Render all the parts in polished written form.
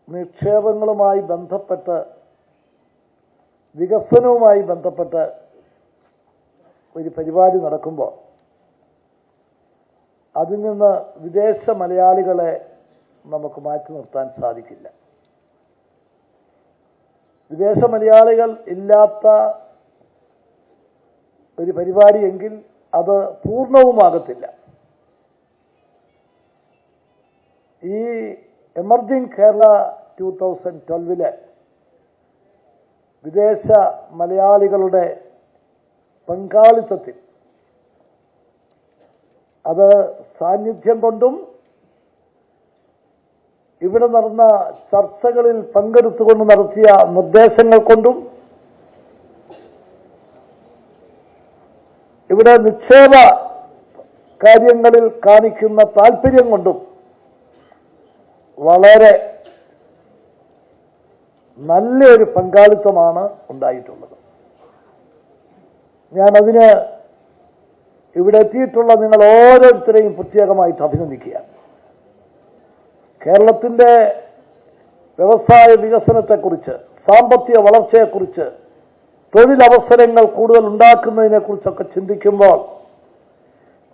നിക്ഷേപങ്ങളുമായി ബന്ധപ്പെട്ട് വികസനവുമായി ബന്ധപ്പെട്ട് ഒരു പരിപാടി നടക്കുമ്പോൾ അതിൽ നിന്ന് വിദേശ മലയാളികളെ നമുക്ക് മാറ്റി നിർത്താൻ സാധിക്കില്ല. വിദേശ മലയാളികൾ ഇല്ലാത്ത ഒരു പരിപാടിയെങ്കിൽ അത് പൂർണ്ണവുമാകത്തില്ല. ഈ എമർജിംഗ് കേരള 2012 വിദേശ മലയാളികളുടെ പങ്കാളിത്തത്തിൽ അത് സാന്നിധ്യം കൊണ്ടും ഇവിടെ നടന്ന ചർച്ചകളിൽ പങ്കെടുത്തുകൊണ്ട് നടത്തിയ നിർദ്ദേശങ്ങൾ കൊണ്ടും ഇവിടെ നിക്ഷേപ കാര്യങ്ങളിൽ കാണിക്കുന്ന താല്പര്യം കൊണ്ടും വളരെ നല്ലൊരു പങ്കാളിത്തമാണ് ഉണ്ടായിട്ടുള്ളത്. ഞാനതിന് ഇവിടെ എത്തിയിട്ടുള്ള നിങ്ങൾ ഓരോരുത്തരെയും പ്രത്യേകമായിട്ട് അഭിനന്ദിക്കുകയാണ്. കേരളത്തിൻ്റെ വ്യവസായ വികസനത്തെക്കുറിച്ച്, സാമ്പത്തിക വളർച്ചയെക്കുറിച്ച്, തൊഴിലവസരങ്ങൾ കൂടുതൽ ഉണ്ടാക്കുന്നതിനെക്കുറിച്ചൊക്കെ ചിന്തിക്കുമ്പോൾ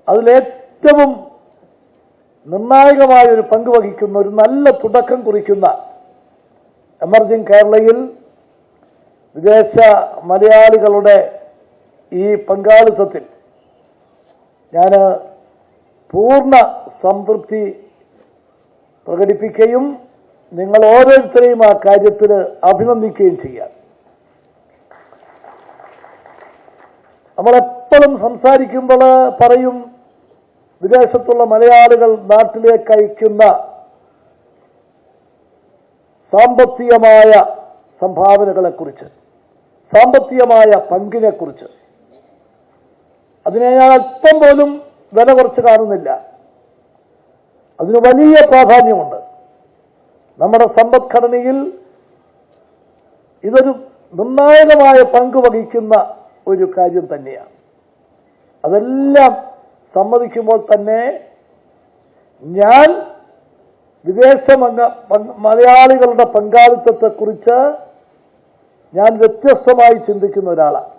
അതിലേറ്റവും നിർണായകമായ ഒരു പങ്ക് വഹിക്കുന്ന, ഒരു നല്ല തുടക്കം കുറിക്കുന്ന എമർജിംഗ് കേരളയിൽ വിദേശ മലയാളികളുടെ ഈ പങ്കാളിത്തത്തിൽ ഞാൻ പൂർണ്ണ സംതൃപ്തി പ്രകടിപ്പിക്കുകയും നിങ്ങൾ ഓരോരുത്തരെയും ആ കാര്യത്തിൽ അഭിനന്ദിക്കുകയും ചെയ്യാം. നമ്മളെപ്പോഴും സംസാരിക്കുമ്പോൾ പറയും വിദേശത്തുള്ള മലയാളികൾ നാട്ടിലേക്ക് അയക്കുന്ന സാമ്പത്തികമായ സംഭാവനകളെക്കുറിച്ച്, സാമ്പത്തികമായ പങ്കിനെക്കുറിച്ച്. അതിനെ ഞാൻ അല്പം പോലും വില കുറച്ച് കാണുന്നില്ല. അതിന് വലിയ പ്രാധാന്യമുണ്ട്. നമ്മുടെ സമ്പദ്ഘടനയിൽ ഇതൊരു നിർണായകമായ പങ്ക് വഹിക്കുന്ന ഒരു കാര്യം തന്നെയാണ്. അതെല്ലാം സമ്മതിക്കുമ്പോൾ തന്നെ ഞാൻ വിദേശ മലയാളികളുടെ പങ്കാളിത്തത്തെക്കുറിച്ച് ഞാൻ വ്യത്യസ്തമായി ചിന്തിക്കുന്ന ഒരാളാണ്.